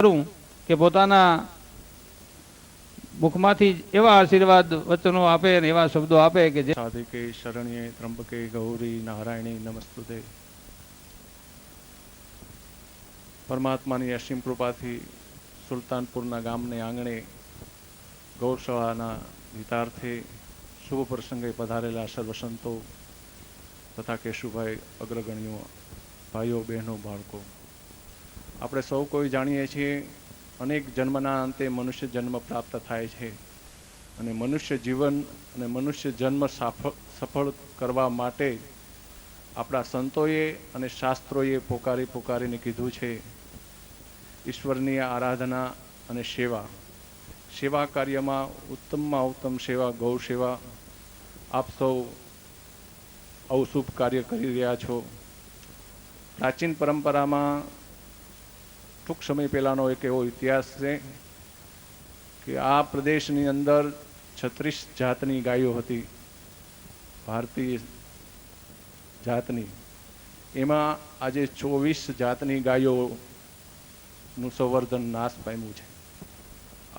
કરું કે પોતાના મુખમાંથી એવા આશીર્વાદ વચનો આપે અને એવા શબ્દો આપે કે જે સાધિકે શરણ્યે ત્રંબકે ગૌરી નારાયણી નમસ્તુતે। પરમાત્માની અસીમ કૃપાથી સુલતાનપુરના ગામને આંગણે ગૌશાળાના હિતાર્થે શુભ પ્રસંગે પધારેલા સર્વ સંતો તથા કેશુભાઈ અગ્રગણ્યો, ભાઈઓ બહેનો બાળકો, આપણે સૌ કોઈ જાણીએ છીએ અનેક જન્મના અંતે મનુષ્ય જન્મ પ્રાપ્ત થાય છે અને મનુષ્ય જીવન અને મનુષ્ય જન્મ સફળ કરવા માટે આપણા સંતોએ અને શાસ્ત્રોએ પોકારીને કીધું છે ઈશ્વરની આરાધના અને સેવા કાર્યમાં ઉત્તમમાં ઉત્તમ સેવા ગૌ સેવા। આપ સૌ આવું શુભ કાર્ય કરી રહ્યા છો। પ્રાચીન પરંપરામાં ટૂંક સમય પહેલાનો એક એવો ઇતિહાસ છે કે આ પ્રદેશની અંદર 36 જાતની ગાયો હતી, ભારતીય જાતની। એમાં આજે 24 જાતની ગાયોનું સંવર્ધન નાશ પામ્યું છે।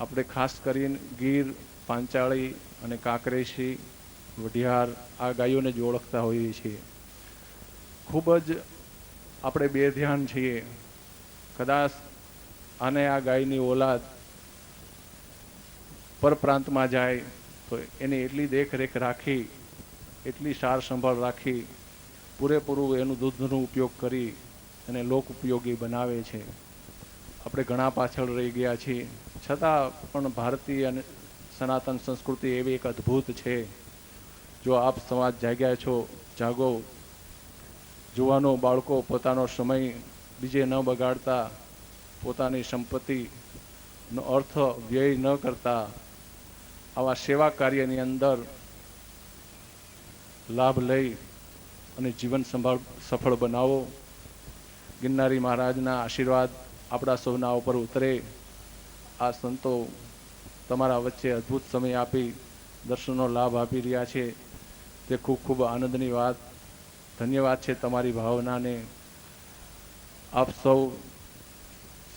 આપણે ખાસ કરીને ગીર, પાંચાળી અને કાંકરેશી, વઢિયાર આ ગાયોને જ ઓળખતા હોઈએ છીએ। ખૂબ જ આપણે બેધ્યાન છીએ। કદાચ આને આ ગાયની ઓલાદ પરપ્રાંતમાં જાય તો એની એટલી દેખરેખ રાખી, એટલી સાર સંભાળ રાખી, પૂરેપૂરું એનું દૂધનો ઉપયોગ કરી અને લોક ઉપયોગી બનાવે છે। આપણે ઘણા પાછળ રહી ગયા છીએ, છતાં પણ ભારતીય અને સનાતન સંસ્કૃતિ એવી એક અદ્ભુત છે। જો આપ સમાજ જાગ્યા છો, જાગો। જુવાનો બાળકો પોતાનો સમય બીજે ન બગાડતા, પોતાની સંપત્તિનો અર્થ વ્યય ન કરતા આવા સેવા કાર્યની અંદર લાભ લઈ અને જીવન સફળ બનાવો। ગિરનારી મહારાજના આશીર્વાદ આપણા સૌના ઉપર ઉતરે। આ સંતો તમારા વચ્ચે અદ્ભુત સમય આપી દર્શનનો લાભ આપી રહ્યા છે, તે ખૂબ ખૂબ આનંદની વાત। ધન્યવાદ છે તમારી ભાવનાને। આપ સૌ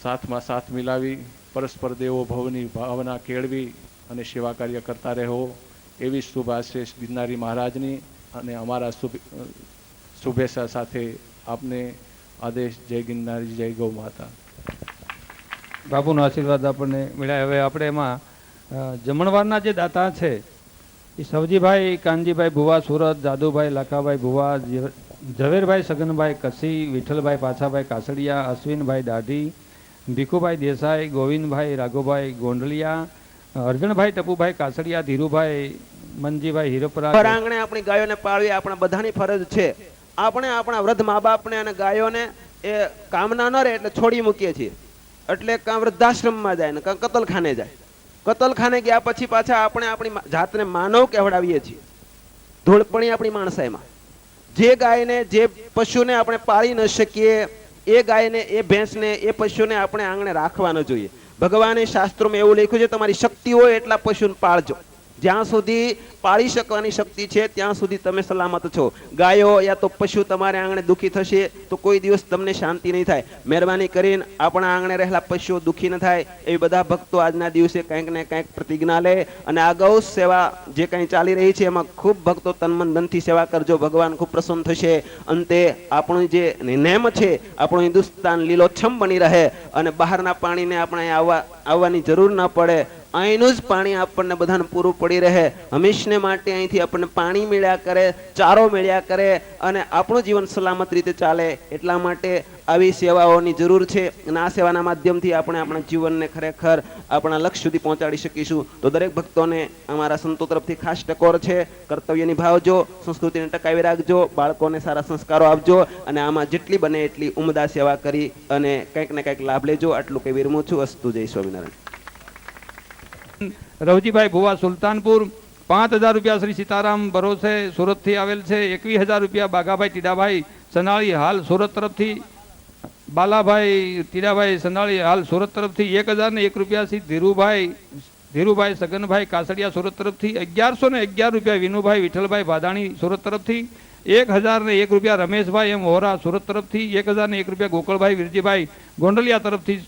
સાથમાં સાથ મિલાવી પરસ્પર દેવો ભવની ભાવના કેળવી અને સેવા કાર્ય કરતા રહો, એવી શુભ આશીષ ગિરનારી મહારાજની અને અમારા શુભેચ્છા સાથે આપને આદેશ। જય ગિરનારી, જય ગૌ માતા। બાપુનો આશીર્વાદ આપણને મળ્યા। હવે આપણે એમાં જમણવારના જે દાતા છે એ સવજીભાઈ કાનજીભાઈ ભુવા સુરત, જાદુભાઈ લાખાભાઈ ભુવા, ઝવેરભાઈ સગનભાઈ કસી, વિઠ્ઠલભાઈ પાછાભાઈ કાસડિયા, અશ્વિનભાઈ દાઢી, ભીખુભાઈ દેસાઈ, ગોવિંદભાઈ રાઘોભાઈ ગોંડલિયા, અર્જણભાઈ ટપુભાઈ કાસડિયા, ધીરુભાઈ મનજીભાઈ હિરપરા। આંગણે આપણી ગાયોને પાળવી આપણા બધાની ફરજ છે। આપણે આપણા વૃદ્ધ મા બાપને અને ગાયોને એ કામના ન રહે એટલે છોડી મૂકીએ છીએ, એટલે કાં વૃદ્ધાશ્રમમાં જાય ને કાં કતલખાને જાય। કતલખાને ગયા પછી પાછા આપણે આપણી જાતને માનવ કહેવડાવીએ છીએ। ધૂળપણી આપણી માણસાઈમાં જે ગાયને, જે પશુને આપણે પાળી ન શકીએ એ ગાયને, એ ભેંસને, એ પશુને આપણે આંગણે રાખવા ન જોઈએ। ભગવાને શાસ્ત્રોમાં એવું લખ્યું છે તમારી શક્તિ હોય એટલા પશુને પાળજો। જ્યાં સુધી પાળી શકવાની શક્તિ છે ત્યાં સુધી તમે સલામત છો। ગાયો યા તો પશુ તમારે આંગણે દુઃખી થશે તો કોઈ દિવસ તમને શાંતિ નહીં થાય। મહેરબાની કરીને આપણા આંગણે રહેલા પશુઓ દુઃખી ન થાય એ બધા ભક્તો આજના દિવસે કંઈક ને કંઈક પ્રતિજ્ઞા લે અને આ ગૌ સેવા જે કંઈ ચાલી રહી છે એમાં ખૂબ ભક્તો તનમન ધનથી સેવા કરજો, ભગવાન ખૂબ પ્રસન્ન થશે। અંતે આપણું જે નેમ છે, આપણું હિન્દુસ્તાન લીલોછમ બની રહે અને બહારના પાણીને આપણે આવવાની જરૂર ન પડે। અહીંનું જ પાણી આપણને બધાને પૂરું પડી રહે, હંમેશને માટે અહીંથી આપણને પાણી મળ્યા કરે, ચારો મળ્યા કરે અને આપણું જીવન સલામત રીતે ચાલે। એટલા માટે આવી સેવાઓની જરૂર છે અને આ સેવાના માધ્યમથી આપણે આપણા જીવનને ખરેખર આપણા લક્ષ્ય સુધી પહોંચાડી શકીશું। તો દરેક ભક્તોને અમારા સંતો તરફથી ખાસ ટકોર છે, કર્તવ્ય નિભાવજો, સંસ્કૃતિને ટકાવી રાખજો, બાળકોને સારા સંસ્કારો આપજો અને આમાં જેટલી બને એટલી ઉમદા સેવા કરી અને કંઈક ને કંઈક લાભ લેજો। આટલું કઈ વિરમું છું। અસ્તુ, જય સ્વામિનારાયણ। રવજીભાઈ ભુવા સુલતાનપુર 5000 રૂપિયા શ્રી સીતારામ ભરોસે સુરત થી આવેલ છે। 21000 રૂપિયા બાગાભાઈ ટીડાભાઈ સનાળી હાલ સુરત તરફથી, બાલાભાઈ ટીડાભાઈ સનાળી હાલ સુરત તરફથી 1001 રૂપિયા શ્રી ધીરુભાઈ સગનભાઈ કાસડિયા સુરત તરફથી। 1111 રૂપિયા વિનુભાઈ વિઠ્ઠલભાઈ ભાદાણી સુરત તરફથી। 1001 રૂપિયા રમેશભાઈ એમ વોરા સુરત તરફથી। 1001 રૂપિયા ગોકળભાઈ વિરજીભાઈ ગોંડલિયા તરફથી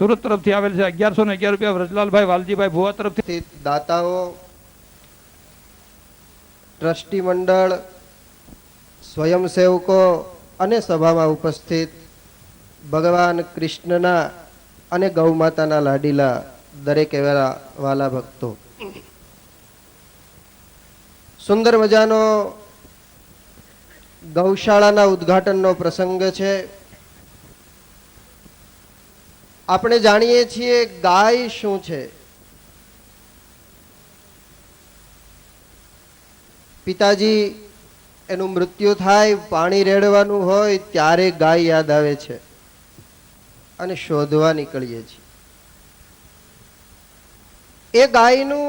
સુરત તરફથી આવેલ છે 1111 રૂપિયા વ્રજલાલભાઈ વાલજીભાઈ ભુવા તરફથી. ઉપસ્થિત દાતાઓ, ટ્રસ્ટી મંડળ, સ્વયંસેવકો અને સભામાં ઉપસ્થિત ભગવાન કૃષ્ણના અને ગૌ માતાના લાડીલા દરેક એવા વાલા ભક્તો, સુંદર મજાનો ગૌશાળાના ઉદ્ઘાટનનો પ્રસંગ છે. આપણે જાણીએ છીએ ગાય શું છે. પિતાજી એનું મૃત્યુ થાય, પાણી રેડવાનું હોય ત્યારે ગાય યાદ આવે છે અને શોધવા નીકળીએ છીએ. એ ગાયનું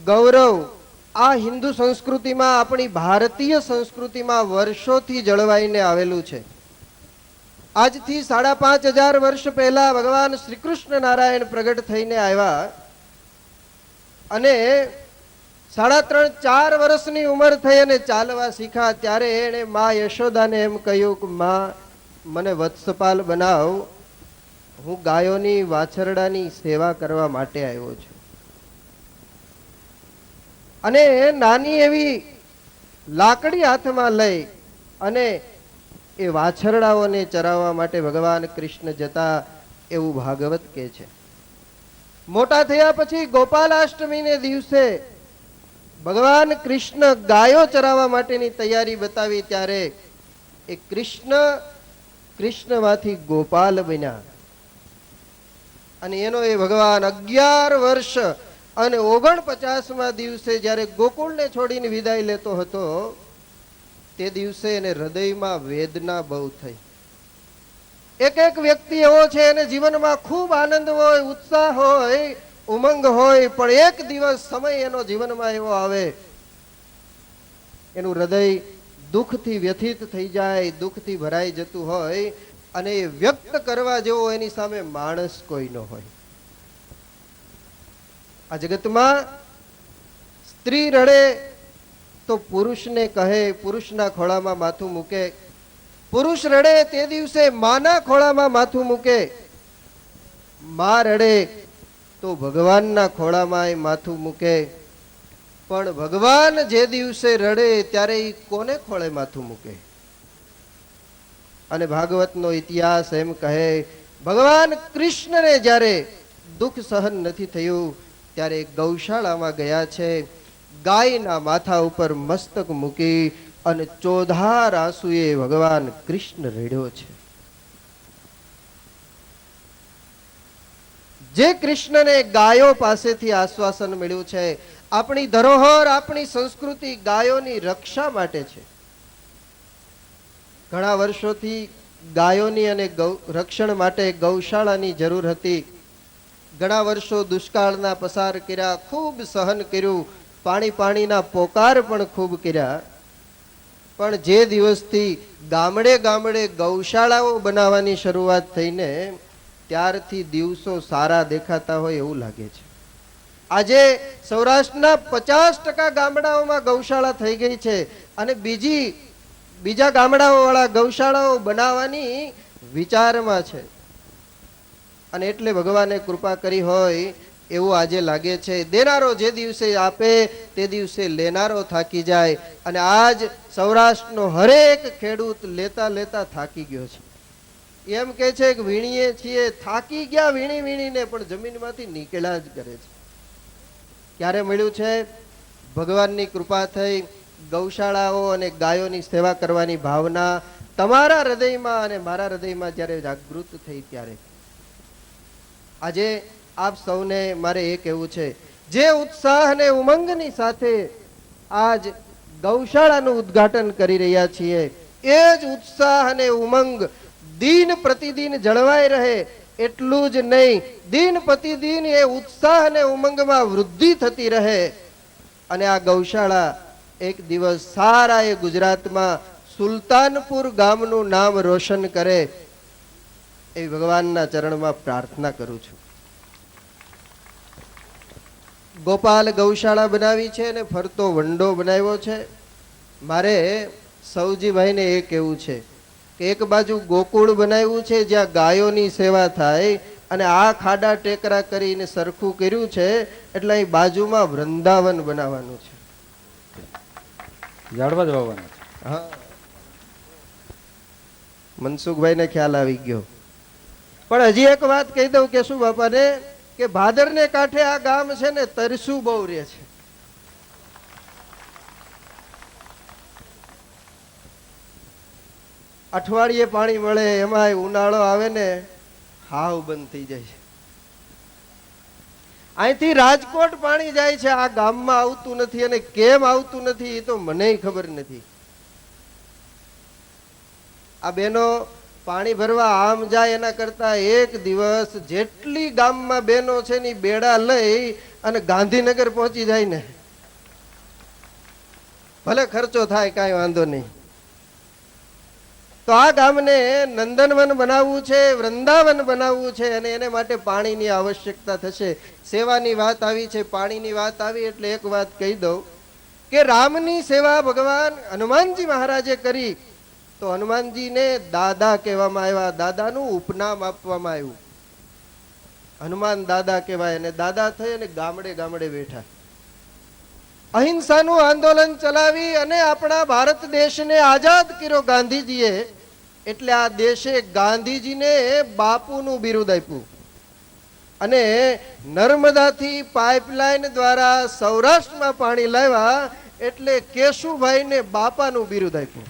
ગૌરવ આ હિન્દુ સંસ્કૃતિમાં, આપણી ભારતીય સંસ્કૃતિમાં વર્ષોથી જળવાઈને આવેલું છે. આજથી 5500 વર્ષ પહેલા ભગવાન શ્રી કૃષ્ણ નારાયણ પ્રગટ થઈને આવ્યા અને 3.5-4 વર્ષની ઉંમર થઈ અને ચાલવા શીખ્યા. ત્યારે એણે મા યશોદાને એમ કહ્યું કે મા, મને વત્સપાલ બનાવ, હું ગાયોની વાછરડાની સેવા કરવા માટે આવ્યો છું. અને નાની એવી લાકડી હાથમાં લઈ અને એ વાછરડાઓને ચરાવવા માટે ભગવાન કૃષ્ણ જતા એવું ભાગવત કહે છે. મોટા થયા પછી ગોપાલાષ્ટમીને દિવસે ભગવાન કૃષ્ણ ગાયો ચરાવવા માટેની તૈયારી બતાવી ત્યારે એ કૃષ્ણમાંથી ગોપાલ બન્યા. અને એનો એ ભગવાન 11 વર્ષ અને 49મા દિવસે જ્યારે ગોકુળને છોડીને વિદાય લેતો હતો તે દિવસે એને હૃદયમાં વેદના બહુ થઈ. એક વ્યક્તિ એવો છે એને જીવનમાં ખૂબ આનંદ હોય, ઉત્સાહ હોય, ઉમંગ હોય, પણ એક દિવસ સમય એનો જીવનમાં એવો આવે, એનું હૃદય દુઃખથી વ્યથિત થઈ જાય, દુઃખથી ભરાઈ જતું હોય અને એ વ્યક્ત કરવા જેવો એની સામે માણસ કોઈ ન હોય. આ જગતમાં સ્ત્રી રડે તો પુરુષને કહે, પુરુષના ખોળામાં માથું મૂકે. પુરુષ રડે તે દિવસે માના ખોળામાં માથું મૂકે. માં રડે તો ભગવાનના ખોળામાં એ માથું મૂકે. પણ ભગવાન જે દિવસે રડે ત્યારે એ કોને ખોળે માથું મૂકે? અને ભાગવતનો ઇતિહાસ એમ કહે, ભગવાન કૃષ્ણને જ્યારે દુઃખ સહન નથી થયું ત્યારે ગૌશાળામાં ગયા છે. ગાયના માથા ઉપર મસ્તક મૂકી અને ચોધાર આંસુએ ભગવાન કૃષ્ણ રડ્યો છે. જે કૃષ્ણને ગાયો પાસેથી આશ્વાસન મળ્યું છે. આપણી ધરોહર, આપણી સંસ્કૃતિ ગાયોની રક્ષા માટે છે. ઘણા વર્ષોથી ગાયોની અને રક્ષણ માટે ગૌશાળાની જરૂર હતી. ઘણા વર્ષો દુષ્કાળના પસાર કર્યા, ખૂબ સહન કર્યું, પાણીના પોકાર પણ ખૂબ કર્યા. પણ જે દિવસથી ગામડે ગામડે ગૌશાળાઓ બનાવવાની શરૂઆત થઈને ત્યારથી દિવસો સારા દેખાતા હોય એવું લાગે છે. આજે સૌરાષ્ટ્રના 50% ગામડાઓમાં ગૌશાળા થઈ ગઈ છે અને બીજા ગામડાઓ વાળા ગૌશાળાઓ બનાવવાની વિચારમાં છે. અને એટલે ભગવાને કૃપા કરી હોય એવું આજે લાગે છે. દેનારો જે દિવસે આપે તે દિવસે લેનારો થાકી જાય. અને આજ સૌરાષ્ટ્રનો હરેક ખેડૂત લેતા લેતા થાકી ગયો છે. એમ કે છે કે વીણીએ છીએ, થાકી ગયા વીણી વીણીને, પણ જમીનમાંથી નીકળ્યા જ કરે છે. ક્યારે મળ્યું છે? ભગવાનની કૃપા થઈ, ગૌશાળાઓ અને ગાયોની સેવા કરવાની ભાવના તમારા હૃદયમાં અને મારા હૃદયમાં જ્યારે જાગૃત થઈ ત્યારે. આજે આપ સૌને મારે એ કહેવું છે, જે ઉત્સાહ અને ઉમંગની સાથે આજ ગૌશાળાનું ઉદ્ઘાટન કરી રહ્યા છીએ એ જ ઉત્સાહ અને ઉમંગ દિન પ્રતિદિન જળવાઈ રહે. એટલું જ નહીં, દિન પ્રતિદિન એ ઉત્સાહ અને ઉમંગમાં વૃદ્ધિ થતી રહે અને આ ગૌશાળા એક દિવસ સારા એ ગુજરાતમાં સુલતાનપુર ગામનું નામ રોશન કરે એવી ભગવાનના ચરણમાં પ્રાર્થના કરું છું. ગોપાલ ગૌશાળા બનાવી છે અને ફરતો વંડો બનાવ્યો છે. મારે સૌજીભાઈને એ કહેવું છે કે એક બાજુ ગોકુળ બનાવ્યું છે જ્યાં ગાયોની સેવા થાય, અને આ ખાડા ટેકરા કરીને સરખું કર્યું છે એટલે અહીં બાજુમાં વૃંદાવન બનાવવાનું છે. ઝાડવા જ વાવવાના છે. હા, મનસુખભાઈને ખ્યાલ આવી ગયો. પણ હજી એક વાત કહી દઉં કે શું બાપાને, કે ભાદરને કાંઠે આ ગામ છે ને તરસું બહુ રહે છે. અઠવાડિયે પાણી મળે, એમાં ઉનાળો આવે ને હાવ બંધ થઈ જાય છે. અહીંથી રાજકોટ પાણી જાય છે, આ ગામમાં આવતું નથી. અને કેમ આવતું નથી એ તો મને ખબર નથી. આ બેનો પાણી ભરવા આમ જાય એના કરતા એક દિવસ જેટલી ગામમાં બેનો છે ને બેડા લઈ અને ગાંધીનગર પહોંચી જાય ને, ભલે ખર્ચો થાય કાંઈ વાંધો નહીં. તો આ ગામને નંદનવન બનાવવું છે, વૃંદાવન બનાવવું છે, અને એને માટે પાણીની આવશ્યકતા થશે. સેવાની વાત આવી છે, પાણીની વાત આવી એટલે એક વાત કહી દઉં કે રામની સેવા ભગવાન હનુમાનજી મહારાજે કરી તો હનુમાનજીને દાદા કહેવામાં આવ્યા, દાદાનું ઉપનામ આપવામાં આવ્યું. હનુમાન દાદા કહેવાય. અને દાદા થઈ અને ગામડે ગામડે બેઠા, અહિંસાનું આંદોલન ચલાવી અને આપણા ભારત દેશને આઝાદ કર્યો ગાંધીજીએ. એટલે આ દેશે ગાંધીજીને બાપુનું બિરુદ આપ્યું. અને નર્મદાથી પાઇપલાઇન દ્વારા સૌરાષ્ટ્રમાં પાણી લાવ્યા એટલે કેશુભાઈને બાપાનું બિરુદ આપ્યું.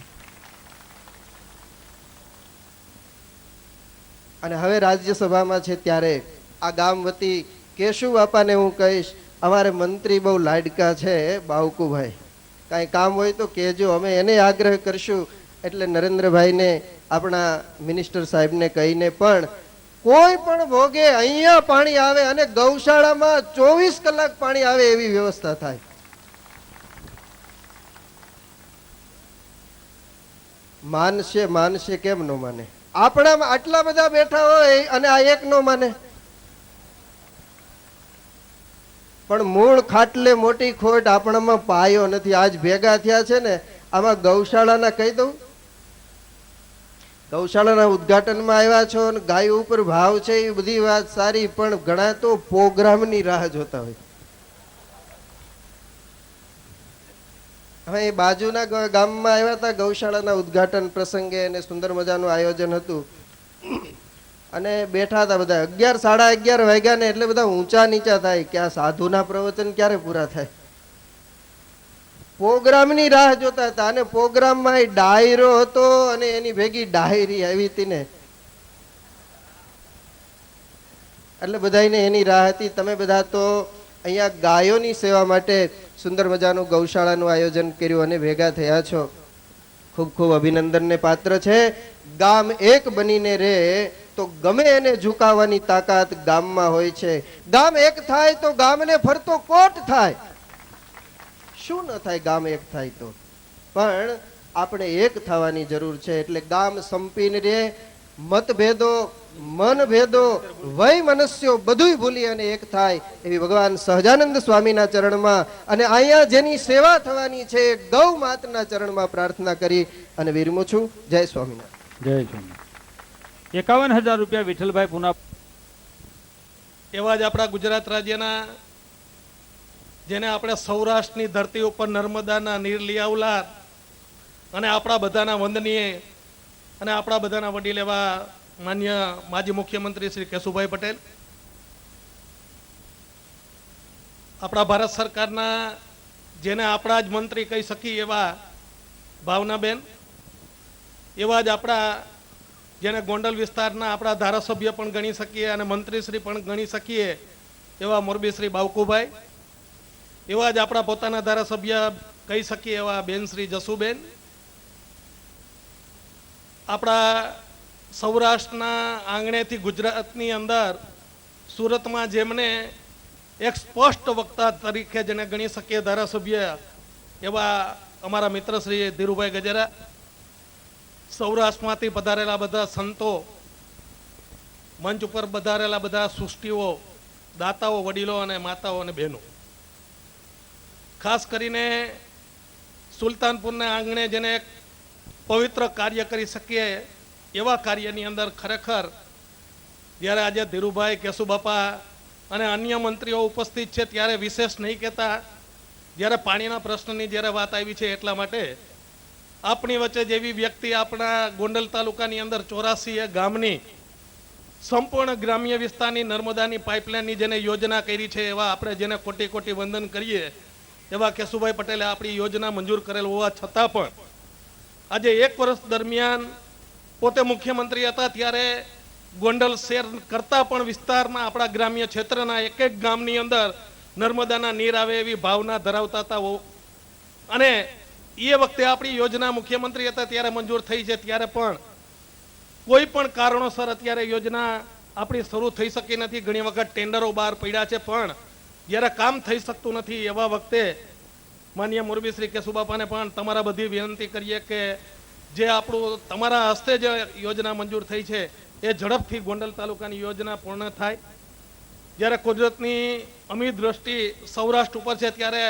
અને હવે રાજ્યસભામાં છે ત્યારે આ ગામ વતી કેશુ બાપાને હું કહીશ, અમારે મંત્રી બહુ લાડકા છે બાવકુભાઈ, કાંઈ કામ હોય તો કહેજો, અમે એને આગ્રહ કરશું. એટલે નરેન્દ્રભાઈને આપણા મિનિસ્ટર સાહેબને કહીને પણ કોઈ પણ ભોગે અહીંયા પાણી આવે અને ગૌશાળામાં 24 કલાક પાણી આવે એવી વ્યવસ્થા થાય. માનશે માનશે કેમ ન માને? આપણામાં આટલા બધા બેઠા હોય અને આ એક નો માને. પણ મૂળ ખાટલે મોટી ખોટ આપણામાં પાયો નથી. આજ ભેગા થયા છે ને, આમાં ગૌશાળાના કહી દઉં, ગૌશાળાના ઉદ્ઘાટનમાં આવ્યા છો અને ગાયો ઉપર ભાવ છે એ બધી વાત સારી, પણ ઘણા તો પ્રોગ્રામની રાહ જોતા હોય. હવે એ બાજુના ગામમાં આવ્યા હતા ગૌશાળાના ઉદ્ઘાટન પ્રસંગે અને સુંદર મજાનું આયોજન હતું અને બેઠા હતા બધા. 11 સાડા 11 વાગ્યા ને એટલે બધા ઊંચા નીચા થાય કે આ સાધુના પ્રવચન ક્યારે પૂરા થાય. પ્રોગ્રામની રાહ જોતા હતા. અને પ્રોગ્રામમાં ડાયરો હતો અને એની ભેગી ડાયરી આવી હતી ને, એટલે બધાને એની રાહ હતી. તમે બધા તો અહીંયા ગાયોની સેવા માટે સુંદર મજાનું ગૌશાળાનું આયોજન કર્યું અને ભેગા થયા છો. ખૂબ ખૂબ અભિનંદનને પાત્ર છે. ગામ એક બનીને રહે તો ગમે એને ઝુકાવવાની તાકાત ગામમાં હોય છે. ગામ એક થાય તો ગામને ફરતો કોટ થાય. શું ન થાય ગામ એક થાય તો? પણ આપણે એક થવાની જરૂર છે. એટલે ગામ સંપીને રહે, મતભેદો, મનભેદો, વય મનસ્યો બધું ભૂલી અને એક થાય એવી ભગવાન સહજાનંદ સ્વામીના ચરણમાં અને અહીંયા જેની સેવા થવાની છે ગૌ માતના ચરણમાં પ્રાર્થના કરી અને વિરમું છું. જય સ્વામિનારાયણ. જય સ્વામી. 51,000 રૂપિયા વિઠ્ઠલભાઈ પુના. એવા જ આપણા ગુજરાત રાજ્યના, જેને આપણે સૌરાષ્ટ્રની ધરતી ઉપર નર્મદાના નીર લઈ આવલા અને આપણા બધાના વંદનીય અને આપણા બધાના વડીલ એવા માન્ય માજી મુખ્યમંત્રી શ્રી કેશુભાઈ પટેલ, આપણા ભારત સરકારના જેને આપણા જ મંત્રી કહી શકીએ એવા ભાવનાબેન, એવા જ આપણા જેને ગોંડલ વિસ્તારના આપણા ધારાસભ્ય પણ ગણી શકીએ અને મંત્રીશ્રી પણ ગણી શકીએ એવા મોરબી શ્રી બાવકુભાઈ, એવા જ આપણા પોતાના ધારાસભ્ય કહી શકીએ એવા બેન શ્રી જસુબેન, આપણા સૌરાષ્ટ્રના આંગણેથી ગુજરાતની અંદર સુરતમાં જેમને એક સ્પષ્ટ વક્તા તરીકે જેને ગણી શકીએ ધારાસભ્ય એવા અમારા મિત્ર શ્રી ધીરુભાઈ ગજેરા, સૌરાષ્ટ્રમાંથી પધારેલા બધા સંતો, મંચ ઉપર પધારેલા બધા સૃષ્ટિઓ, દાતાઓ, વડીલો અને માતાઓ અને બહેનો, ખાસ કરીને સુલતાનપુરના આંગણે જેને એક પવિત્ર કાર્ય કરી શકીએ એવા કાર્યની અંદર ખરેખર જ્યારે આજે ધીરુભાઈ કેશુબાપા અને અન્ય મંત્રીઓ ઉપસ્થિત છે ત્યારે વિશેષ નહીં કહેતા, જ્યારે પાણીના પ્રશ્નની જ્યારે વાત આવી છે એટલા માટે આપણી વચ્ચે જેવી વ્યક્તિ આપણા ગોંડલ તાલુકાની અંદર 84 ગામની સંપૂર્ણ ગ્રામ્ય વિસ્તારની નર્મદાની પાઇપલાઇનની જેને યોજના કરી છે એવા આપણે જેને કોટી કોટી વંદન કરીએ એવા કેશુભાઈ પટેલે આપણી યોજના મંજૂર કરેલ હોવા છતાં પણ આજે 1 વર્ષ દરમિયાન પોતે મુખ્યમંત્રી હતા ત્યારે ગોંડલ શહેર કરતાં પણ વિસ્તારમાં આપણા ગ્રામ્ય ક્ષેત્રના એક એક ગામની અંદર નર્મદાના નીર આવે એવી ભાવના ધરાવતા હતા. અને એ વખતે આપણી યોજના મુખ્યમંત્રી હતા ત્યારે મંજૂર થઈ છે, ત્યારે પણ કોઈ પણ કારણોસર અત્યારે યોજના આપણી શરૂ થઈ શકી નથી. ઘણી વખત ટેન્ડરો બહાર પડ્યા છે, પણ જ્યારે કામ થઈ શકતું નથી એવા વખતે માનનીય મોરબી શ્રી કેશુબાપાને પણ તમારા બધી વિનંતી કરીએ કે જે આપણું તમારા હસ્તે જે યોજના મંજૂર થઈ છે એ ઝડપથી ગોંડલ તાલુકાની યોજના પૂર્ણ થાય. જ્યારે કુદરતની અમી દ્રષ્ટિ સૌરાષ્ટ્ર ઉપર છે ત્યારે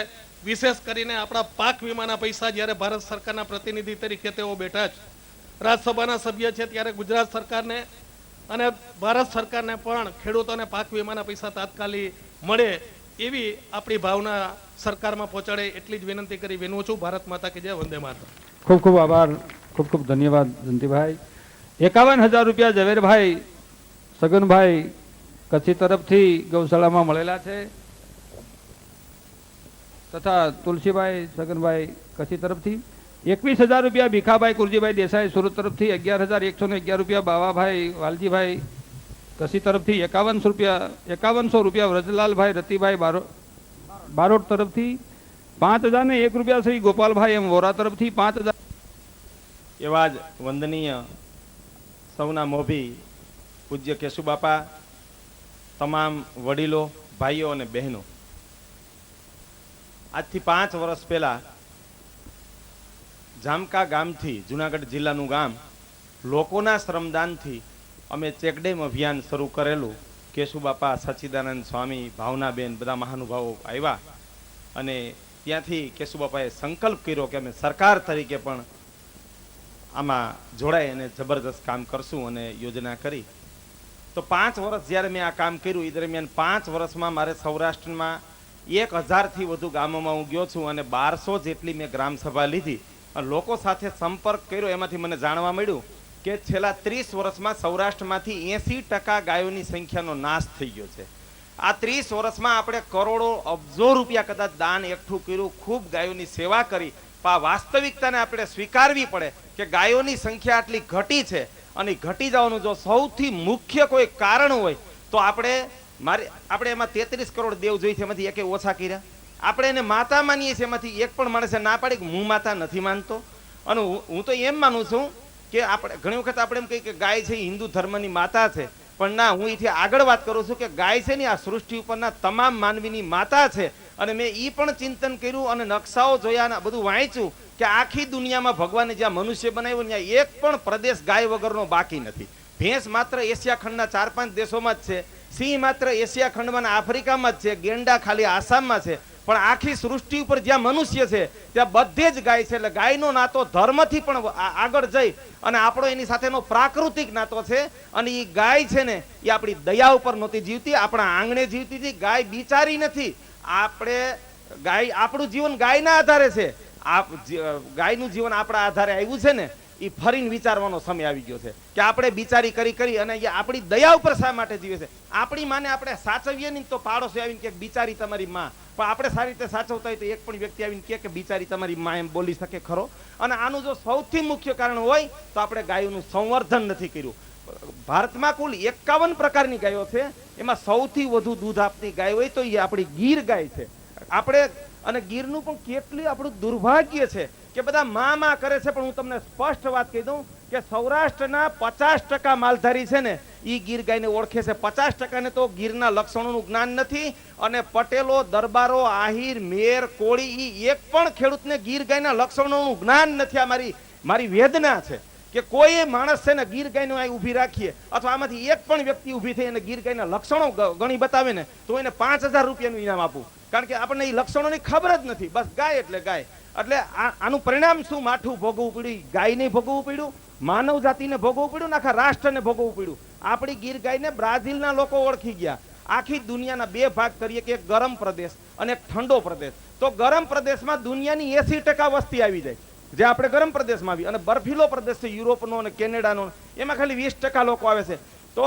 વિશેષ કરીને આપણા પાક વીમાના પૈસા જ્યારે ભારત સરકારના પ્રતિનિધિ તરીકે તેઓ બેઠા છે, રાજ્યસભાના સભ્ય છે, ત્યારે ગુજરાત સરકારને અને ભારત સરકારને પણ ખેડૂતોને પાક વીમાના પૈસા તાત્કાલિક મળે એવી આપણી ભાવના સરકારમાં પહોંચાડે એટલી જ વિનંતી કરી વિનવું છું. ભારત માતા કી જય, વંદે માતરમ. ખૂબ ખૂબ આભાર, ખૂબ ખૂબ ધન્યવાદ જયંતિભાઈ. 51,000 રૂપિયા ઝવેરભાઈ સગનભાઈ કચ્છી તરફથી ગૌશાળામાં મળેલા છે, તથા તુલસીભાઈ સગનભાઈ કચ્છી તરફથી 21,000 રૂપિયા ભીખાભાઈ કુરજીભાઈ દેસાઈ સુરત તરફથી, 11,111 રૂપિયા બાવાભાઈ વાલજીભાઈ કચ્છી તરફથી, 5100 રૂપિયા વ્રજલાલભાઈ રતિભાઈ બારોટ તરફથી, 5,001 રૂપિયા શ્રી ગોપાલભાઈ એમ વોરા તરફથી, 5,000 એવા જ વંદનીય સૌના મોભી પૂજ્ય કેશુબાપા, તમામ વડીલો, ભાઈઓ અને બહેનો, આજથી 5 વર્ષ પહેલા જામકા ગામથી, જુનાગઢ જિલ્લાનું ગામ, લોકોના શ્રમદાનથી અમે ચેકડેમ અભિયાન શરૂ કરેલું. કેશુબાપા, સચ્ચિદાનંદ સ્વામી, ભાવનાબેન બધા મહાનુભાવો આવ્યા અને ત્યાંથી કેશુબાપાએ સંકલ્પ કર્યો કે અમે સરકાર તરીકે પણ આમાં જોડાઈ અને જબરદસ્ત કામ કરશું અને યોજના કરી. તો 5 વર્ષ જ્યારે મેં આ કામ કર્યું એ દરમિયાન 5 વર્ષમાં મારે સૌરાષ્ટ્રમાં 1,000થી વધુ ગામોમાં હું ગયો છું અને 1200 જેટલી મેં ગ્રામસભા લીધી અને લોકો સાથે સંપર્ક કર્યો. એમાંથી મને જાણવા મળ્યું કે છેલ્લા 30 વર્ષમાં સૌરાષ્ટ્રમાંથી 80% ગાયોની સંખ્યાનો નાશ થઈ ગયો છે. આ 30 વર્ષમાં આપણે કરોડો અબજો રૂપિયા કદાચ દાન એકઠું કર્યું, ખૂબ ગાયોની સેવા કરી, પણ આ વાસ્તવિકતાને આપણે સ્વીકારવી પડે કે ગાયોની સંખ્યા આટલી ઘટી છે અને ઘટી જવાનું જો સૌથી મુખ્ય કોઈ કારણ હોય તો આપણે એમાં 33 કરોડ દેવ જોઈ છે, એમાંથી એકે ઓછા કર્યા. આપણે એને માતા માનીએ છીએ, એમાંથી એક પણ માણસે ના પાડી કે હું માતા નથી માનતો. અને હું તો એમ માનું છું કે આપણે ઘણી વખત આપણે એમ કહીએ કે ગાય છે હિન્દુ ધર્મની માતા છે, પણ ના, હું અહીંથી આગળ વાત કરું છું કે ગાય છે ને આ સૃષ્ટિ ઉપરના તમામ માનવીની માતા છે. અને મેં એ પણ ચિંતન કર્યું અને નકશાઓ જોયા અને બધું વાંચ્યું કે આખી દુનિયામાં ભગવાને જ્યાં મનુષ્ય બનાવ્યો ત્યાં એક પણ પ્રદેશ ગાય વગરનો બાકી નથી. ભેંસ માત્ર એશિયા ખંડના 4-5 દેશોમાં જ છે, સિંહ માત્ર એશિયા ખંડમાં આફ્રિકામાં જ છે, ગેંડા ખાલી આસામમાં છે, પણ આખી સૃષ્ટિ ઉપર જ્યાં મનુષ્ય છે ત્યાં બધે જ ગાય છે. એટલે ગાયનો નાતો ધર્મથી પણ આગળ જઈ અને આપણો એની સાથેનો પ્રાકૃતિક નાતો છે. અને એ ગાય છે ને એ આપણી દયા ઉપર નહોતી જીવતી, આપણા આંગણે જીવતી હતી. ગાય બિચારી નથી, આપણું જીવન ગાયના આધારે છે. ગાયનું જીવન આપણા આધારે આવ્યું છે ને, એ ફરીને વિચારવાનો સમય આવી ગયો છે કે આપણે બિચારી કરી અને આપણી દયા ઉપર શા માટે જીવે છે. આપણી માને આપણે સાચવીએ નહીં તો પાડોશી આવીને કે બિચારી તમારી માં, પણ આપણે સારી રીતે સાચવતા હોય તો એક પણ વ્યક્તિ આવીને કે બિચારી તમારી માં એમ બોલી શકે ખરો? અને આનું જો સૌથી મુખ્ય કારણ હોય તો આપણે ગાયોનું સંવર્ધન નથી કર્યું. ભારતમાં કુલ 51 પ્રકારની ગાયો છે, એમાં સૌથી વધુ દૂધ આપતી ગાય હોય તો એ આપણી ગીર ગાય છે. આપણે અને ગીરનું પણ કેટલું આપણું દુર્ભાગ્ય છે કે બધા માં કરે છે, પણ હું તમને સ્પષ્ટ વાત કહી દઉં કે સૌરાષ્ટ્રના 50% માલધારી છે ને એ ગીર ગાયને ઓળખે છે. 50%ને તો ગીરના લક્ષણોનું જ્ઞાન નથી. અને પટેલો, દરબારો, આહિર, મેર, કોળી, એ એક પણ ખેડૂતને ગીર ગાયના લક્ષણોનું જ્ઞાન નથી. આ મારી વેદના છે કે કોઈ માણસ છે ને ગીર ગાયનો અહીં ઊભી રાખીએ અથવા આમાંથી એક પણ વ્યક્તિ ઊભી થઈ અને ગીર ગાયના લક્ષણો ગણી બતાવે ને તો એને 5,000 રૂપિયાનું ઇનામ આપું. કારણ કે આપણને એ લક્ષણોની ખબર જ નથી. બસ ગાય એટલે ગાય. એટલે આનું પરિણામ શું? માઠું ભોગવવું પડ્યું, ગાયને ભોગવવું પડ્યું, માનવ જાતિને ભોગવવું પડ્યું, આખા રાષ્ટ્રને ભોગવવું પડ્યું. આપણી ગીર ગાયને બ્રાઝિલના લોકો ઓળખી ગયા. આખી દુનિયાના 2 ભાગ કરીએ કે એક ગરમ પ્રદેશ અને એક ઠંડો પ્રદેશ. તો ગરમ પ્રદેશમાં દુનિયાની 80% વસ્તી આવી જાય, જે આપણે ગરમ પ્રદેશમાં આવી, અને બર્ફીલો પ્રદેશ છે યુરોપનો અને કેનેડાનો, એમાં ખાલી 20% લોકો આવે છે. તો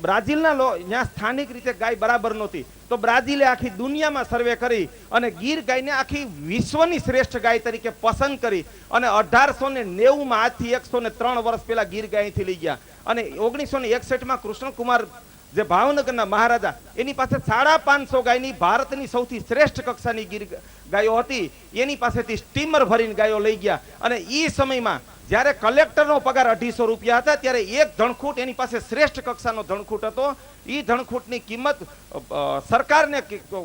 બ્રાઝિલના ત્યાં સ્થાનિક રીતે ગાય બરાબર નહોતી, તો બ્રાઝિલે આખી દુનિયામાં સર્વે કરી અને ગીર ગાયને આખી વિશ્વની શ્રેષ્ઠ ગાય તરીકે પસંદ કરી અને 1890માં આજથી 103 વર્ષ પહેલા ગીર ગાય અહીંથી લઈ ગયા. અને 1961માં કૃષ્ણકુમાર જે ભાવનગરના મહારાજા, એની પાસે 550 ગાયની ભારતની સૌથી શ્રેષ્ઠ કક્ષાની ગીર ગાયો હતી, એની પાસેથી સ્ટીમર ભરીને ગાયો લઈ ગયા. અને એ સમયમાં જ્યારે કલેક્ટરનો પગાર 250 રૂપિયા હતા, ત્યારે એક ધણખૂટ એની પાસે શ્રેષ્ઠ કક્ષાનો ધણખૂટ હતો. એ ધણખૂટની કિંમત સરકારને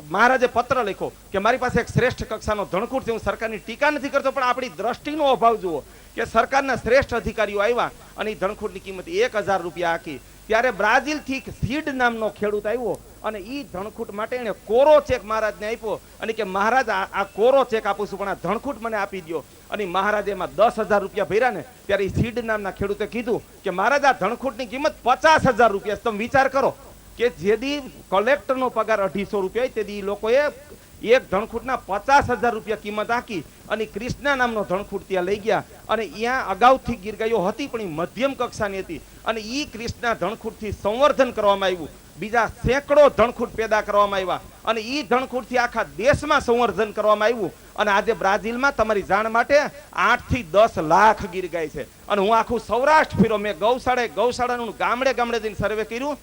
મહારાજે પત્ર લખ્યો કે મારી પાસે એક શ્રેષ્ઠ કક્ષાનો ધણખૂટ છે. હું સરકારની ટીકા નથી કરતો, પણ આપણી દ્રષ્ટિનો અભાવ જુઓ કે સરકારના શ્રેષ્ઠ અધિકારીઓ આવ્યા અને એ ધણખૂટની કિંમત 1000 રૂપિયા આખી. ત્યારે બ્રાઝિલથી સીડ નામનો ખેડૂત આવ્યો અને એ ધણખૂટ માટે એને કોરો ચેક મહારાજને આપ્યો અને કે મહારાજ આ કોરો ચેક આપું છું, પણ આ ધણખૂટ મને આપી દો. અને મહારાજે એમાં 10,000 રૂપિયા ભર્યા ને, ત્યારે એ સીડ નામના ખેડૂતે કીધું કે મહારાજ આ ધણખૂટની કિંમત 50,000 રૂપિયા. તમે વિચાર કરો કે જેદી કલેક્ટરનો પગાર 250 રૂપિયા હોય, તેથી લોકોએ એક ધણખૂટના 50,000 રૂપિયા કિંમત આંકી અને કૃષ્ણા નામનો ધણખૂટ ત્યાં લઈ ગયા. અને ત્યાં અગાઉથી ગીર ગાયો હતી, પણ એ મધ્યમ કક્ષાની હતી, અને એ કૃષ્ણા ધણખૂટથી સંવર્ધન કરવામાં આવ્યું. બીજા સેંકડો ધણખૂટ પેદા કરવામાં આવ્યા અને એ ધણખૂટથી આખા દેશમાં સંવર્ધન કરવામાં આવ્યું. અને આજે બ્રાઝિલમાં તમારી જાણ માટે 8 થી 10 લાખ ગીર ગાય છે. અને હું આખું સૌરાષ્ટ્ર ફર્યો, મેં ગૌશાળાનું ગામડે ગામડે જઈને સર્વે કર્યું.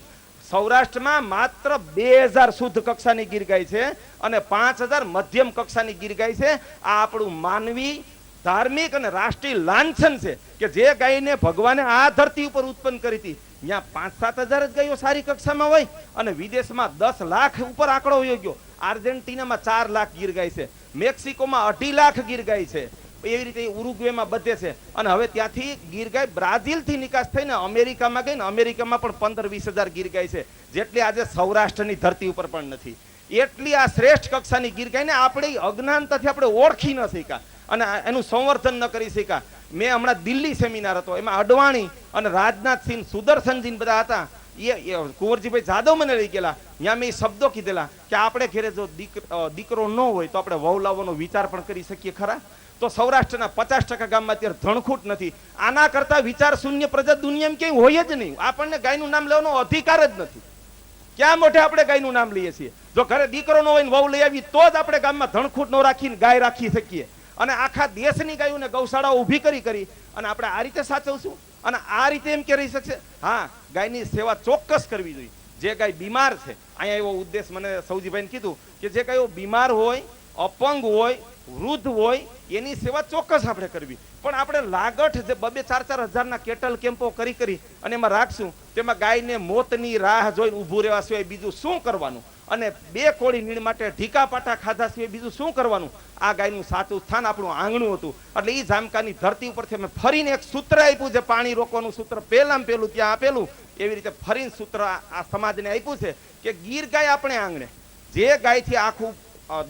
સૌરાષ્ટ્રમાં માત્ર 2000 શુદ્ધ કક્ષાની ગીર ગાય છે અને 5000 મધ્યમ કક્ષાની ગીર ગાય છે. આ આપણું માનવી ધાર્મિક અને રાષ્ટ્રીય લાંછન છે કે જે ગાયને ભગવાને આ ધરતી ઉપર ઉત્પન્ન કરી હતી, ત્યાં 5-7 હજાર જ ગાયો સારી કક્ષામાં હોય અને વિદેશમાં 10 લાખ ઉપર આંકડો હોઈ ગયો. આર્જેન્ટિનામાં 4 લાખ ગીર ગાય છે, મેક્સિકોમાં 2.5 લાખ ગીર ગાય છે, એવી રીતે ઉરુગ્વેમાં બધે છે. અને હવે ત્યાંથી ગીર ગાય બ્રાઝિલથી નિકાસ થઈને અમેરિકામાં ગઈ ને અમેરિકામાં પણ 15-20 હજાર ગીર ગાય છે, જેટલી આજે સૌરાષ્ટ્રની ધરતી ઉપર પણ નથી. એટલી આ શ્રેષ્ઠ કક્ષાની ગીર ગાયને આપણે અજ્ઞાનતાથી આપણે ઓળખી ન શક્યા અને એનું સંવર્ધન ન કરી શક્યા. મેં હમણાં દિલ્હી સેમિનાર હતો, એમાં અડવાણી અને રાજનાથસિંહ, સુદર્શનજી બધા હતા. કુંવરજીભાઈ જાદવ મને લઈ ગયેલા. ત્યાં મેં શબ્દો કીધેલા કે આપણે ઘરે જો દીકરો ન હોય તો આપણે વહુ લાવવાનો વિચાર પણ કરી શકીએ ખરા. તો સૌરાષ્ટ્રના 50% ગામમાં અત્યારે ધણખૂટ નથી. આના કરતા વિચાર શૂન્ય પ્રજા દુનિયામાં ક્યાંય હોય જ નહીં. આપણને ગાયનું નામ લેવાનો અધિકાર જ નથી. ક્યાં મોઢે આપણે ગાયનું નામ લઈએ છીએ? જો ઘરે દીકરો ન હોય ને વહુ લઈ આવી તો જ આપણે ગામમાં ધણખૂટ ન રાખીને ગાય રાખી શકીએ. અને આખા દેશની ગાયોને ગૌશાળાઓ ઊભી કરી અને આપણે આ રીતે સાચવશું અને આ રીતે એમ કે રહી શકશે. હા, ગાયની સેવા ચોક્કસ કરવી જોઈએ. જે ગાય બીમાર છે, અહીંયા એવો ઉદ્દેશ મને સૌજીભાઈને કીધું કે જે ગાયો બીમાર હોય, અપંગ હોય, વૃદ્ધ હોય, એની સેવા ચોક્કસ આપણે કરવી. પણ આપણે લાગઠ જે 2-4 હજારના કેટલ કેમ્પો કરી અને એમાં રાખશું, તેમાં ગાયને મોતની રાહ જોઈને ઊભું રહેવા સિવાય બીજું શું કરવાનું? અને 2 કોળી નીણ માટે ઢીકા પાટા ખાધા સિવાય બીજું શું કરવાનું? આ ગાયનું સાચું સ્થાન આપણું આંગણું હતું. એટલે એ જામકાની ધરતી ઉપરથી અમે ફરીને એક સૂત્ર આપ્યું છે, પાણી રોકવાનું સૂત્ર પહેલું ત્યાં આપેલું, એવી રીતે ફરીને સૂત્ર આ સમાજને આપ્યું છે કે ગીર ગાય આપણે આંગણે, જે ગાયથી આખું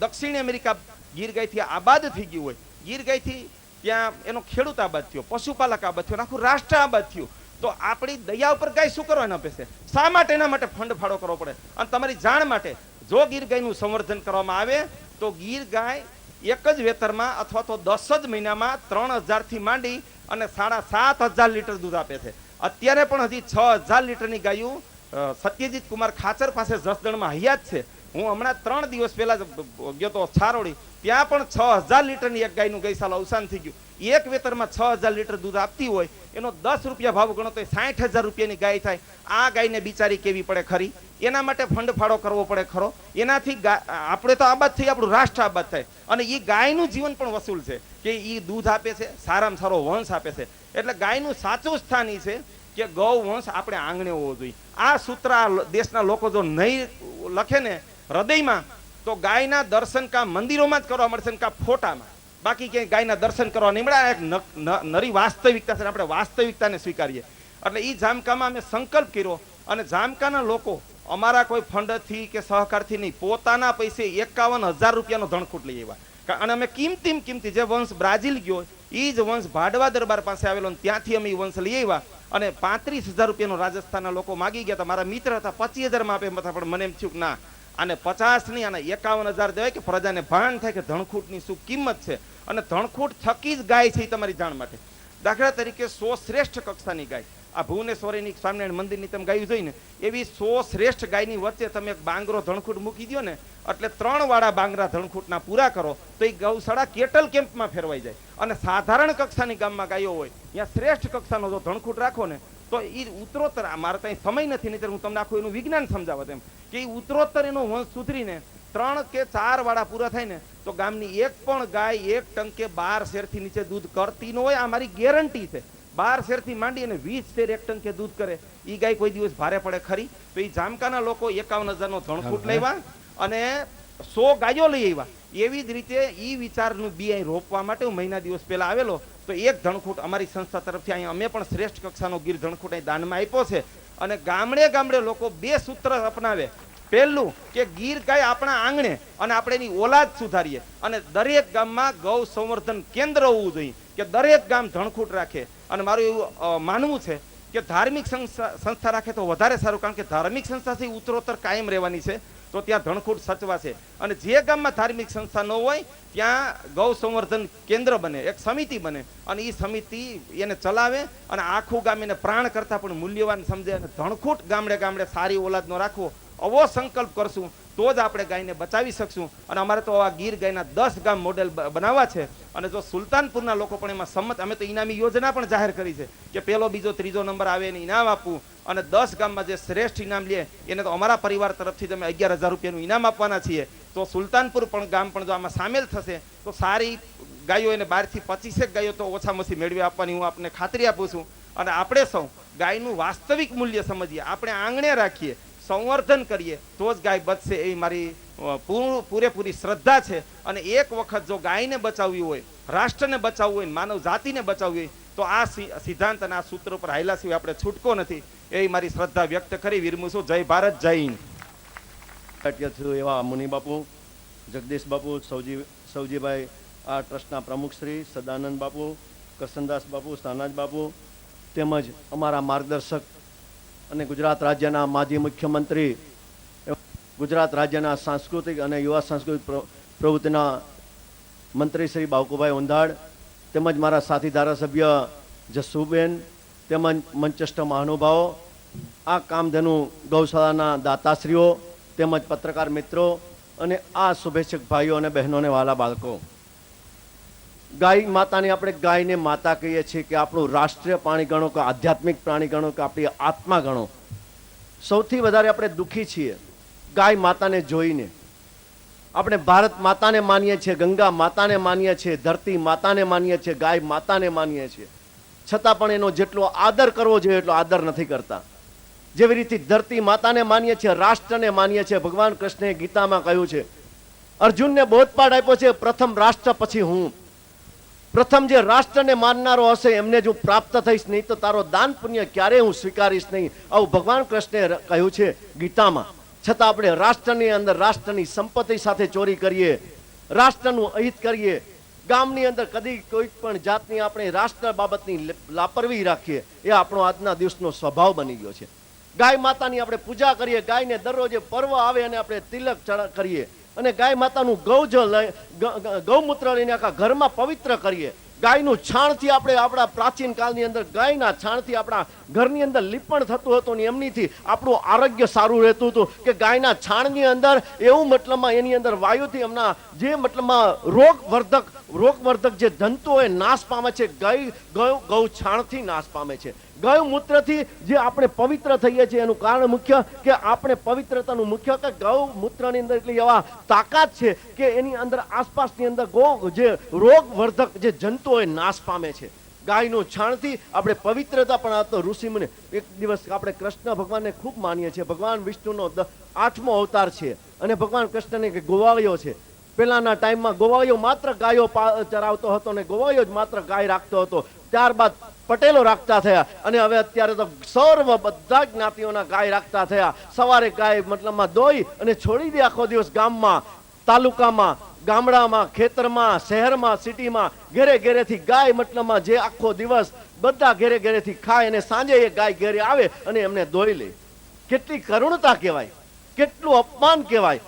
દક્ષિણ અમેરિકા ગીર ગાયથી આબાદ થઈ ગયું હોય, ગીર ગાયથી ત્યાં એનો ખેડૂત આબાદ થયો, પશુપાલક આબાદ થયો, આખું રાષ્ટ્ર આબાદ થયું. તો આપણી દયા ઉપર ગાય શું કરવા ન આપે? શા માટે એના માટે ફંડ ફાળો કરવો પડે? અને તમારી જાણ માટે, જો ગીર ગાયનું સંવર્ધન કરવામાં આવે તો ગીર ગાય એક જ વેતરમાં અથવા તો 10 જ મહિનામાં 3000 થી માંડી અને 7500 લીટર દૂધ આપે છે. અત્યારે પણ હજી 6000 લીટરની ગાયું સત્યજીત કુમાર ખાચર પાસે જસદણમાં હયાત છે. હું હમણાં 3 દિવસ પહેલા ગયો તો છારોડી, ત્યાં પણ 6000 લીટરની એક ગાયનું ગઈ સાલ અવસાન થઈ ગયું. એક વેતરમાં 6000 લીટર દૂધ આપતી હોય, એનો 10 રૂપિયા ભાવ ગણો તો 60000 રૂપિયાની ગાય થાય. આ ગાયને બિચારી કેવી પડે ખરી? એના માટે ફંડ ફાળો કરવો પડે ખરો? એનાથી આપણે તો આબાદ થઈ, આપણું રાષ્ટ્ર આબાદ થાય. અને એ ગાયનું જીવન પણ વસૂલ છે કે એ દૂધ આપે છે, સારામાં સારો વંશ આપે છે. એટલે ગાયનું સાચું સ્થાન એ છે કે ગૌ વંશ આપણે આંગણે હોવો જોઈએ. આ સૂત્ર દેશના લોકો જો નહીં લખે ને હૃદયમાં, તો ગાયના દર્શન કા મંદિરોમાં જ કરવા મળશે ને કા ફોટામાં. બાકી ક્યાંય ગાયના દર્શન કરવા નહીં મળે. એક નરી વાસ્તવિકતા છે, આપણે વાસ્તવિકતાને સ્વીકારીએ. એટલે એ જામકામાં અમે સંકલ્પ કર્યો અને જામકાના લોકો અમારા કોઈ ફંડથી કે સહકારથી નહીં, પોતાના પૈસે 51,000 રૂપિયાનો ધણખૂટ લઈ આવ્યા. અને અમે કિંમતી જે વંશ બ્રાઝિલ ગયો એ જ વંશ ભાડવા દરબાર પાસે આવેલો, ત્યાંથી અમે એ વંશ લઈ આવ્યા અને 35,000 રૂપિયાનો રાજસ્થાનના લોકો માગી ગયા હતા. મારા મિત્ર હતા, 25,000 આપે હતા, પણ મને એમ થયું કે ના, આને 50 નહીં, આને 51,000 દેવાય કે પ્રજાને ભાન થાય કે ધણખૂટની શું કિંમત છે. અને ધણખૂટ થકી જ ગાય છે, એ તમારી જાણ માટે. દાખલા તરીકે 100 શ્રેષ્ઠ કક્ષાની ગાય, આ ભુવનેશ્વરીની સ્વામિનારાયણ મંદિરની તમે ગાયું જોઈને એવી 100 શ્રેષ્ઠ ગાયની વચ્ચે તમે એક બાંગરો ધણખૂટ મૂકી દો ને, એટલે 3 વાળા બાંગરા ધણખૂટના પૂરા કરો તો એ ગૌશાળા કેટલ કેમ્પમાં ફેરવાઈ જાય. અને સાધારણ કક્ષાની ગામમાં ગાયો હોય ત્યાં શ્રેષ્ઠ કક્ષાનો જો ધણખૂટ રાખો ને તો એ ઉત્તરોત્તર, મારે ત્યાં સમય નથી, નહીં હું તમને આખું એનું વિજ્ઞાન સમજાવત એમ કે એ ઉત્તરોત્તર એનો વંશ સુધરીને 3 કે 4 વાળા પૂરા થાય ને તો ગામની એક પણ ગાય 1 ટંકે 12 શેરથી નીચે દૂધ કરતી ન હોય. આ મારી ગેરંટી છે. 12 શેરથી માંડી અને 20 શેર 1 ટંકે દૂધ કરે એ ગાય કોઈ દિવસ ભારે પડે ખરી? તો એ જામકાના લોકો 51,000નો ધણખૂટ લેવા અને 100 ગાયો લઈ આવ્યા. એવી જ રીતે એ વિચારનું બી અહીં રોપવા માટે હું મહિના દિવસ પહેલા આવેલો તો એક ધણખૂટ અમારી સંસ્થા તરફથી અહીંયા અમે પણ શ્રેષ્ઠ કક્ષાનો ગીર ધણખૂટ અહીં દાનમાં આપ્યો છે. અને ગામડે ગામડે લોકો 2 સૂત્ર અપનાવે. પહેલું કે ગીર ગાય આપણા આંગણે અને આપણે એની ઓલાદ સુધારીએ. અને દરેક ગામમાં ગૌ સંવર્ધન કેન્દ્ર હોવું જોઈએ કે દરેક ગામ ધણખૂટ રાખે. અને મારું એવું માનવું છે કે ધાર્મિક સંસ્થા રાખે તો વધારે સારું, કારણ કે ધાર્મિક સંસ્થાથી ઉત્તરોત્તર કાયમ રહેવાની છે તો ત્યાં ધણખૂટ સચવાશે. અને જે ગામમાં ધાર્મિક સંસ્થા ન હોય ત્યાં ગૌ સંવર્ધન કેન્દ્ર બને, એક સમિતિ બને અને એ સમિતિ એને ચલાવે અને આખું ગામ એને પ્રાણ કરતા પણ મૂલ્યવાન સમજે. અને ધણખૂટ ગામડે ગામડે સારી ઓલાદનો રાખવો, આવો સંકલ્પ કરશું તો જ આપણે ગાયને બચાવી શકશું. અને અમારે તો આ ગીર ગાયના 10 ગામ મોડેલ બનાવવા છે. અને જો સુલતાનપુરના લોકો પણ એમાં સંમત, અમે તો ઇનામી યોજના પણ જાહેર કરી છે કે 1લો, 2જો, 3જો નંબર આવે એને ઇનામ આપવું. અને 10 ગામમાં જે શ્રેષ્ઠ ઇનામ લે એને તો અમારા પરિવાર તરફથી અમે 11,000 રૂપિયાનું ઇનામ આપવાના છીએ. તો સુલતાનપુર પણ ગામ પણ જો આમાં સામેલ થશે તો સારી ગાયો એને 12 થી 25 ગાયો તો ઓછામાં ઓછી મેળવી આપવાની હું આપને ખાતરી આપું છું. અને આપણે સૌ ગાયનું વાસ્તવિક મૂલ્ય સમજીએ, આપણે આંગણે રાખીએ, સંવર્ધન કરીએ તો જ ગાય બચશે એવી મારી પૂરેપૂરી શ્રદ્ધા છે. અને એક વખત જો ગાયને બચાવવી હોય, રાષ્ટ્રને બચાવવું હોય, માનવ જાતિને બચાવવી હોય તો આ સિદ્ધાંત અને આ સૂત્ર ઉપર હાયલા સિવાય આપણે છૂટકો નથી એવી મારી શ્રદ્ધા વ્યક્ત કરી વિરમું છું. જય ભારત, જય હિન્દ. એવા મુનિ બાપુ, જગદીશ બાપુ, સૌજીભાઈ, આ ટ્રસ્ટના પ્રમુખ શ્રી સદાનંદ બાપુ, કરસનદાસ બાપુ, સ્થાનાજ બાપુ, તેમજ અમારા માર્ગદર્શક અને ગુજરાત રાજ્યના માજી મુખ્યમંત્રી, ગુજરાત રાજ્યના સાંસ્કૃતિક અને યુવા સાંસ્કૃતિક પ્રવૃત્તિના મંત્રી શ્રી બાવકુભાઈ ઉંધાડ, તેમજ મારા સાથી ધારાસભ્ય જસુબેન, તેમજ મંચસ્થ મહાનુભાવો, આ કામધેનુ ગૌશાળાના દાતાશ્રીઓ, તેમજ પત્રકાર મિત્રો અને આ શુભેચ્છક ભાઈઓ અને બહેનોને વાલા બાળકો, ગાય માતાની આપણે ગાયને માતા કહીએ છીએ કે આપણું રાષ્ટ્રીય પ્રાણી ગણો કે આધ્યાત્મિક પ્રાણી ગણો કે આપણી આત્મા ગણો. સૌથી વધારે આપણે દુઃખી છીએ ગાય માતાને જોઈને. આપણે ભારત માતાને માનીએ છીએ, ગંગા માતાને માનીએ છીએ, ધરતી માતાને માનીએ છીએ, ગાય માતાને માનીએ છીએ, છતાં પણ એનો જેટલો આદર કરવો જોઈએ એટલો આદર નથી કરતા. જેવી રીતે ધરતી માતાને માનીએ છીએ, રાષ્ટ્રને માનીએ છીએ. ભગવાન કૃષ્ણે ગીતામાં કહ્યું છે, અર્જુનને બોધપાઠ આપ્યો છે, પ્રથમ રાષ્ટ્ર પછી હું. પ્રથમ જે રાષ્ટ્રને માનનારો હશે એમને જો પ્રાપ્ત થઈશ, નહીં તો તારો દાન પુણ્ય ક્યારેય હું સ્વીકારીશ નહીં, આવું ભગવાન કૃષ્ણે કહ્યું છે ગીતામાં. છતાં આપણે રાષ્ટ્રની અંદર રાષ્ટ્રની સંપત્તિ સાથે ચોરી કરીએ, રાષ્ટ્રનું અહિત કરીએ, ગામની અંદર કદી કોઈ પણ જાતની આપણે રાષ્ટ્ર બાબતની લાપરવાહી રાખીએ, એ આપણો આજના દિવસનો સ્વભાવ બની ગયો છે. ગાય માતાની આપણે પૂજા કરીએ, ગાયને દરરોજે પર્વ આવે અને આપણે તિલક કરીએ, અને ગાય માતાનું ગૌમૂત્ર લઈને આખા ઘરમાં પવિત્ર કરીએ. ગાયનું છાણથી આપણે આપણા પ્રાચીન કાળની અંદર ગાયના છાણથી આપણા ઘરની અંદર લીપણ થતું હતું ને એમનીથી આપણું આરોગ્ય સારું રહેતું હતું કે ગાયના છાણની અંદર એવું મતલબમાં એની અંદર વાયુથી એમના જે મતલબમાં રોગવર્ધક જે જંતુઓ એ નાશ પામે છે, ગૌ છાણથી નાશ પામે છે. ગૌમૂત્રથી જે આપણે પવિત્ર થઈએ છીએ એનું કારણ મુખ્ય કે આપણે પવિત્રતાનું મુખ્ય કે ગૌમૂત્રની અંદર એટલી એવા તાકાત છે કે એની અંદર આસપાસની અંદર જે રોગવર્ધક જે જંતુઓ એ નાશ પામે છે. ગાયનું છાણથી આપણે પવિત્રતા પણ આપતો ઋષિમુનિ. એક દિવસ આપણે કૃષ્ણ ભગવાનને ખૂબ માનીએ છીએ. ભગવાન વિષ્ણુનો 8મો અવતાર છે અને ભગવાન કૃષ્ણને ગોવાળિયો છે. પહેલાના ટાઈમમાં ગોવાળિયો માત્ર ગાયો ચરાવતો હતો અને ગોવાળિયો જ માત્ર ગાય રાખતો હતો. ત્યારબાદ પટેલો રાખતા થયા અને હવે અત્યારે તો સર્વ બધા જ્ઞાતિઓના ગાય રાખતા થયા. સવારે ગાય મતલબમાં દોઈ અને છોડી દે આખો દિવસ ગામમાં, તાલુકામાં, ગામડામાં, ખેતરમાં, શહેરમાં, સિટીમાં, ઘેરે ઘેરેથી ગાય મતલબમાં જે આખો દિવસ બધા ઘેરે ઘેરેથી ખાય અને સાંજે એ ગાય ઘેરે આવે અને એમને દોઈ લે. કેટલી કરુણતા કહેવાય, કેટલું અપમાન કહેવાય.